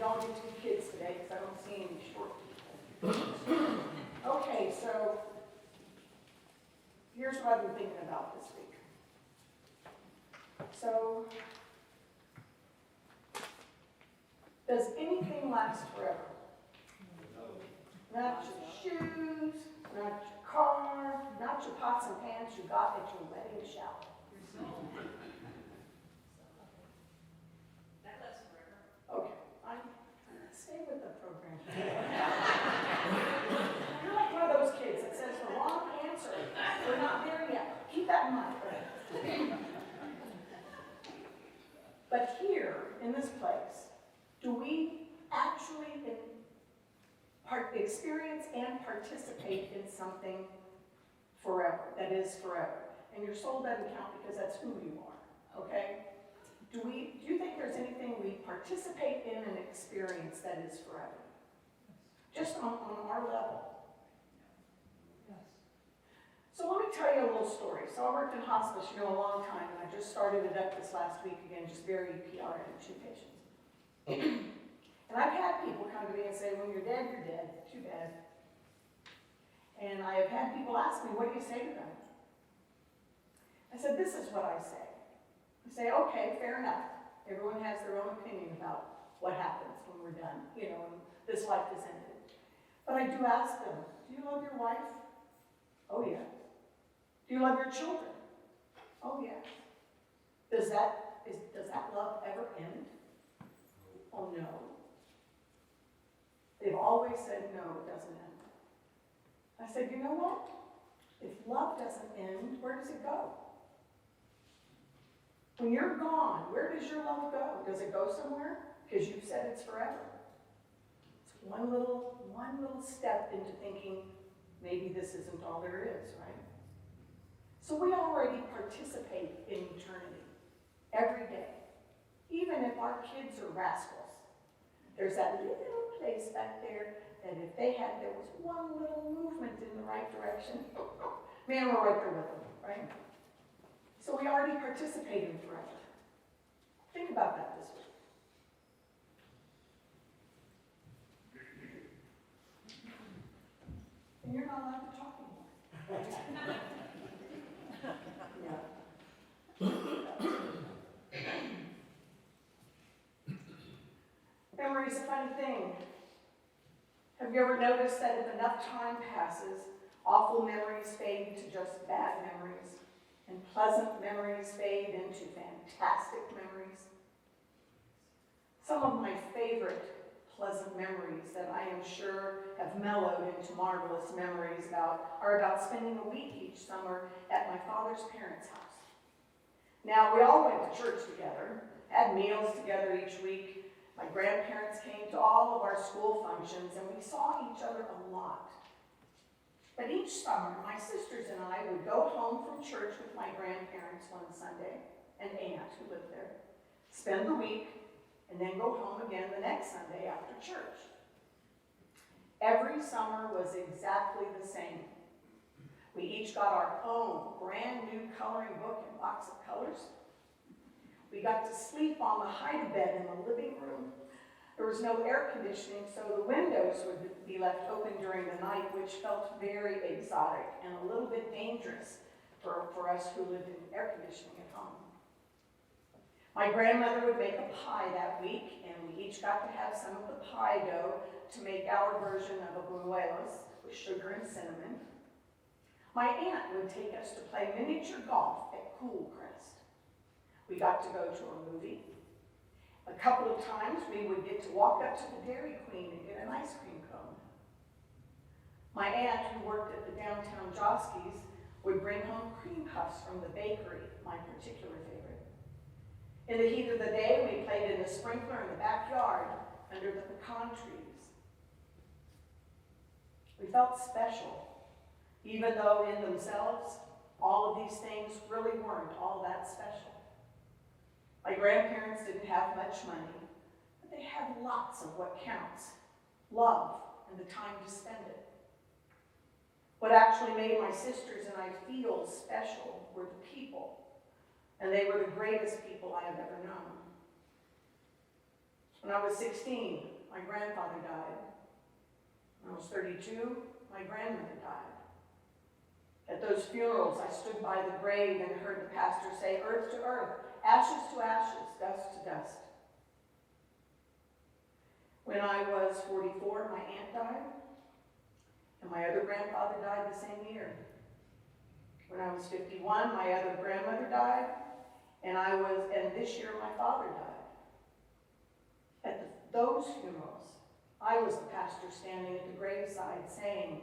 don't get to be kids today because I don't see any short people. Okay, so here's what I've been thinking about this week. So, does anything last forever? Not your shoes, not your car, not your pots and pans you got at your wedding shower. That lasts forever. Okay, stay with the program. You're like one of those kids that says the wrong answer. We're not there yet. Keep that in mind. But here, in this place, do we actually experience and participate in something forever, that is forever? And your soul doesn't count because that's who you are, okay? Do you think there's anything we participate in and experience that is forever? Just on our level. So let me tell you a little story. So I worked in hospice, a long time, and I just started it up this last week again, just very PR and 2 patients. And I've had people come to me and say, when you're dead, you're dead. Too bad. And I have had people ask me, what do you say to them? I said, this is what I say. I say, okay, fair enough. Everyone has their own opinion about what happens when we're done, and this life is ended. But I do ask them, do you love your wife? Oh, yeah. Do you love your children? Oh, yes. Does that love ever end? Oh, no. They've always said, no, it doesn't end. I said, you know what? If love doesn't end, where does it go? When you're gone, where does your love go? Does it go somewhere? Because you said it's forever. It's one little step into thinking, maybe this isn't all there is, right? So we already participate in eternity every day, even if our kids are rascals. There's that little place back there that if there was one little movement in the right direction, man, we're right there with them, right? So we already participate in forever. Think about that this week. And you're not allowed to talk anymore. Yeah. Memory's a funny thing. Have you ever noticed that if enough time passes, awful memories fade to just bad memories, and pleasant memories fade into fantastic memories? Some of my favorite pleasant memories that I am sure have mellowed into marvelous memories are about spending a week each summer at my father's parents' house. Now, we all went to church together, had meals together each week. My grandparents came to all of our school functions, and we saw each other a lot. But each summer, my sisters and I would go home from church with my grandparents one Sunday, and aunt who lived there, spend the week, and then go home again the next Sunday after church. Every summer was exactly the same. We each got our own brand new coloring book and box of colors. We got to sleep on the hide-a-bed in the living room. There was no air conditioning, so the windows would be left open during the night, which felt very exotic and a little bit dangerous for us who lived in air conditioning at home. My grandmother would make a pie that week, and we each got to have some of the pie dough to make our version of a buñuelos with sugar and cinnamon. My aunt would take us to play miniature golf at Coolcrest. We got to go to a movie. A couple of times we would get to walk up to the Dairy Queen and get an ice cream cone. My aunt, who worked at the downtown Joskies, would bring home cream puffs from the bakery, my particular favorite. In the heat of the day, we played in the sprinkler in the backyard under the pecan trees. We felt special, even though in themselves, all of these things really weren't all that special. My grandparents didn't have much money, but they had lots of what counts, love and the time to spend it. What actually made my sisters and I feel special were the people, and they were the greatest people I have ever known. When I was 16, my grandfather died. When I was 32, my grandmother died. At those funerals, I stood by the grave and heard the pastor say, earth to earth, ashes to ashes, dust to dust. When I was 44, my aunt died, and my other grandfather died the same year. When I was 51, my other grandmother died, and this year my father died. At those funerals, I was the pastor standing at the graveside saying,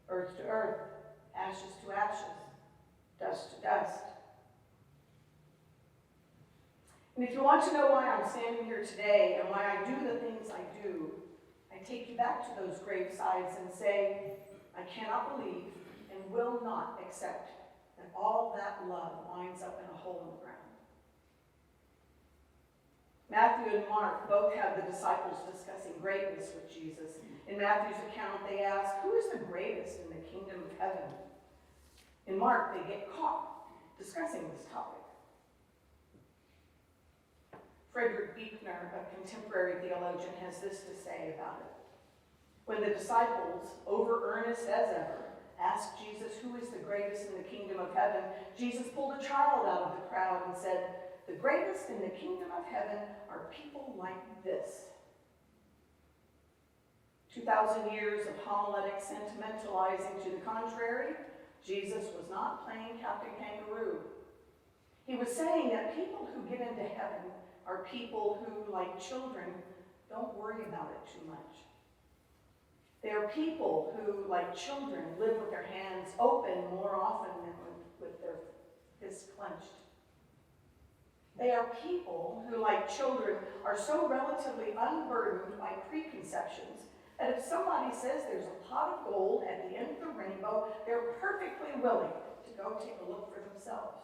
earth to earth, ashes to ashes, dust to dust. And if you want to know why I'm standing here today and why I do the things I do, I take you back to those gravesides and say, I cannot believe and will not accept that all that love winds up in a hole in the ground. Matthew and Mark both have the disciples discussing greatness with Jesus. In Matthew's account, they ask, who is the greatest in the kingdom of heaven? In Mark, they get caught discussing this topic. Frederick Buechner, a contemporary theologian, has this to say about it. When the disciples, over earnest as ever, asked Jesus, who is the greatest in the kingdom of heaven, Jesus pulled a child out of the crowd and said, the greatest in the kingdom of heaven are people like this. 2,000 years of homiletic sentimentalizing to the contrary, Jesus was not playing Captain Kangaroo. He was saying that people who get into heaven are people who, like children, don't worry about it too much. They are people who, like children, live with their hands open more often than with their fists clenched. They are people who, like children, are so relatively unburdened by preconceptions that if somebody says there's a pot of gold at the end of the rainbow, they're perfectly willing to go take a look for themselves.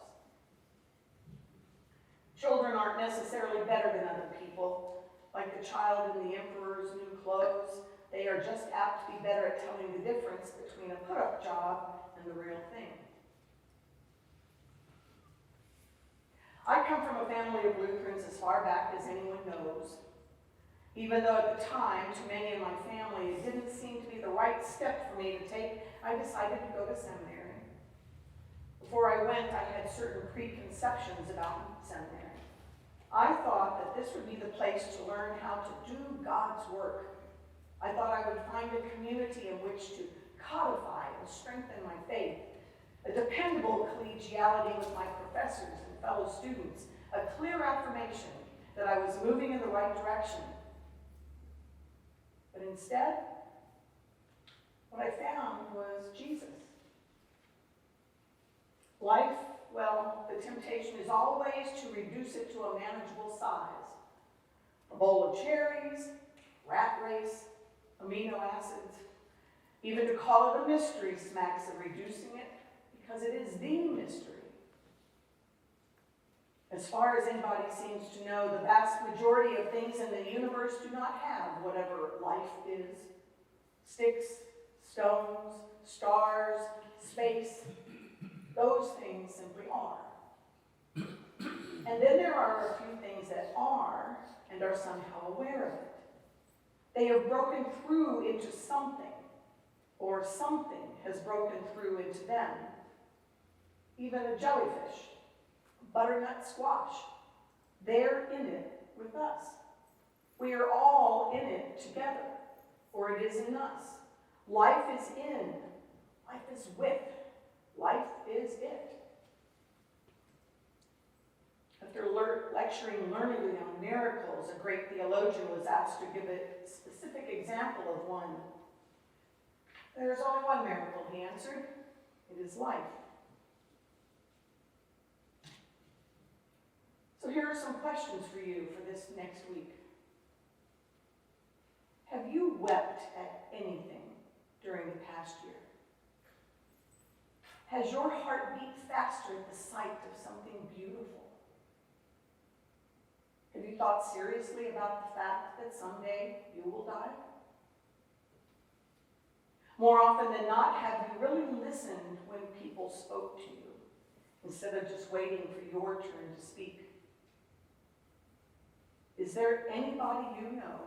Children aren't necessarily better than other people. Like the child in the emperor's new clothes, they are just apt to be better at telling the difference between a put-up job and the real thing. I come from a family of Lutherans as far back as anyone knows. Even though at the time, to many in my family, it didn't seem to be the right step for me to take, I decided to go to seminary. Before I went, I had certain preconceptions about seminary. I thought that this would be the place to learn how to do God's work. I thought I would find a community in which to codify and strengthen my faith, a dependable collegiality with my professors and fellow students, a clear affirmation that I was moving in the right direction. But instead, what I found was Jesus. Life, well, the temptation is always to reduce it to a manageable size. A bowl of cherries, rat race, amino acids. Even to call it a mystery smacks of reducing it because it is the mystery. As far as anybody seems to know, the vast majority of things in the universe do not have whatever life is. Sticks, stones, stars, space, those things simply are. And then there are a few things that are and are somehow aware of it. They have broken through into something, or something has broken through into them. Even a jellyfish, butternut squash, they're in it with us. We are all in it together, or it is in us. Life is in, life is with, life is it. After lecturing learnedly on miracles, a great theologian was asked to give a specific example of one. There's only one miracle, he answered. It is life. So here are some questions for you for this next week. Have you wept at anything during the past year? Has your heart beat faster at the sight of something beautiful? Have you thought seriously about the fact that someday you will die? More often than not, have you really listened when people spoke to you, instead of just waiting for your turn to speak? Is there anybody you know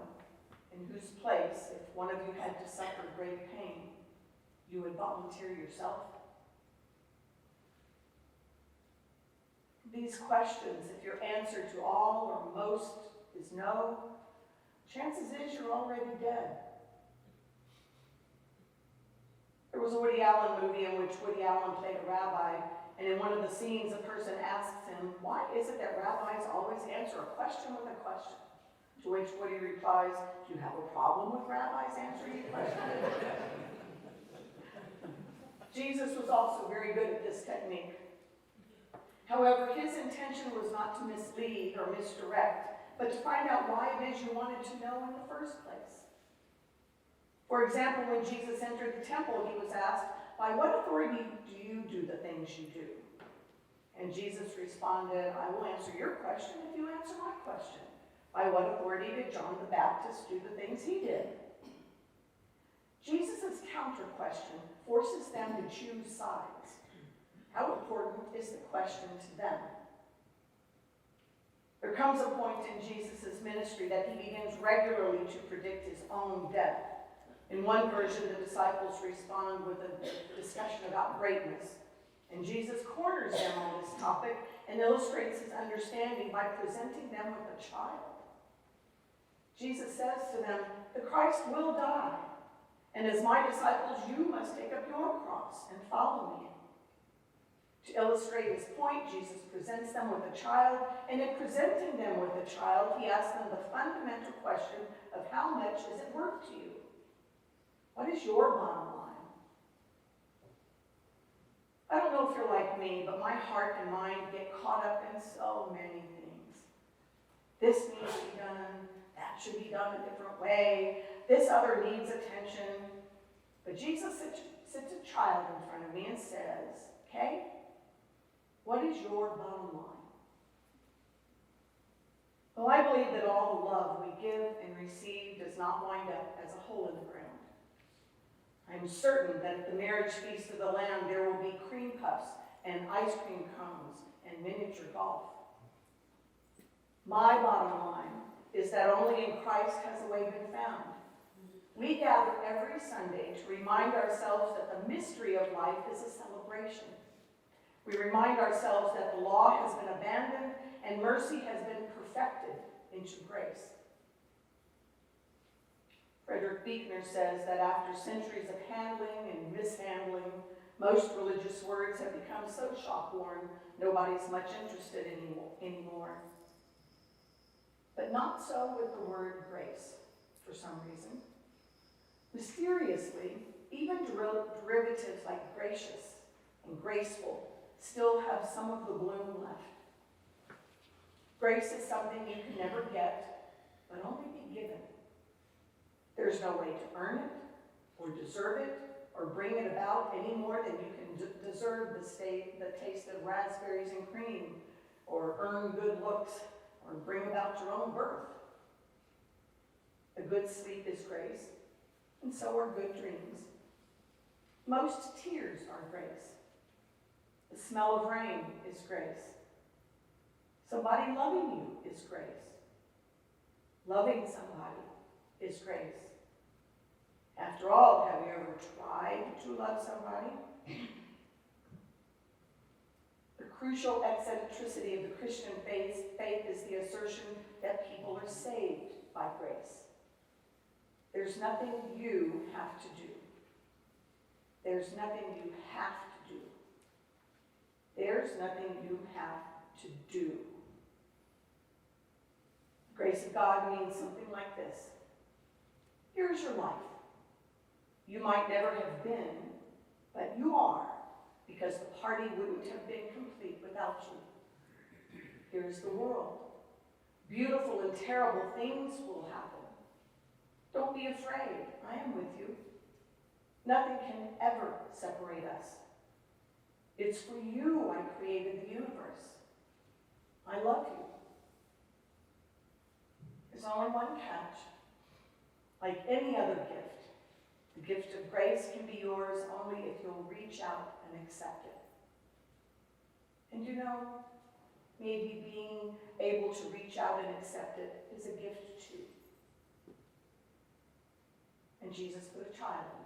in whose place, if one of you had to suffer great pain, you would volunteer yourself? These questions, if your answer to all or most is no, chances is you're already dead. There was a Woody Allen movie in which Woody Allen played a rabbi, and in one of the scenes, a person asks him, why is it that rabbis always answer a question with a question? To which Woody replies, do you have a problem with rabbis answering a question? Jesus was also very good at this technique. However, his intention was not to mislead or misdirect, but to find out why it is you wanted to know in the first place. For example, when Jesus entered the temple, he was asked, by what authority do you do the things you do? And Jesus responded, I will answer your question if you answer my question. By what authority did John the Baptist do the things he did? Jesus' counter question forces them to choose sides. How important is the question to them? There comes a point in Jesus' ministry that he begins regularly to predict his own death. In one version, the disciples respond with a discussion about greatness. And Jesus corners them on this topic and illustrates his understanding by presenting them with a child. Jesus says to them, the Christ will die. And as my disciples, you must take up your cross and follow me. To illustrate his point, Jesus presents them with a child, and in presenting them with a child, he asks them the fundamental question of how much is it worth to you? What is your bottom line? I don't know if you're like me, but my heart and mind get caught up in so many things. This needs to be done, that should be done a different way, this other needs attention. But Jesus sits a child in front of me and says, okay, what is your bottom line? Well, I believe that all the love we give and receive does not wind up as a hole in the ground. I'm certain that at the marriage feast of the Lamb, there will be cream puffs and ice cream cones and miniature golf. My bottom line is that only in Christ has a way been found. We gather every Sunday to remind ourselves that the mystery of life is a celebration. We remind ourselves that the law has been abandoned and mercy has been perfected into grace. Frederick Buechner says that after centuries of handling and mishandling, most religious words have become so shop-worn, nobody's much interested anymore. But not so with the word grace, for some reason. Mysteriously, even derivatives like gracious and graceful still have some of the bloom left. Grace is something you can never get, but only be given. There's no way to earn it, or deserve it, or bring it about any more than you can deserve the taste of raspberries and cream, or earn good looks, or bring about your own birth. A good sleep is grace, and so are good dreams. Most tears are grace. The smell of rain is grace. Somebody loving you is grace. Loving somebody is grace. After all, have you ever tried to love somebody? The crucial eccentricity of the Christian faith is the assertion that people are saved by grace. There's nothing you have to do. There's nothing you have to do. There's nothing you have to do. The grace of God means something like this. Here's your life. You might never have been, but you are, because the party wouldn't have been complete without you. Here's the world. Beautiful and terrible things will happen. Don't be afraid. I am with you. Nothing can ever separate us. It's for you I created the universe. I love you. There's only one catch. Like any other gift, the gift of grace can be yours only if you'll reach out and accept it. And you know, maybe being able to reach out and accept it is a gift too. And Jesus put a child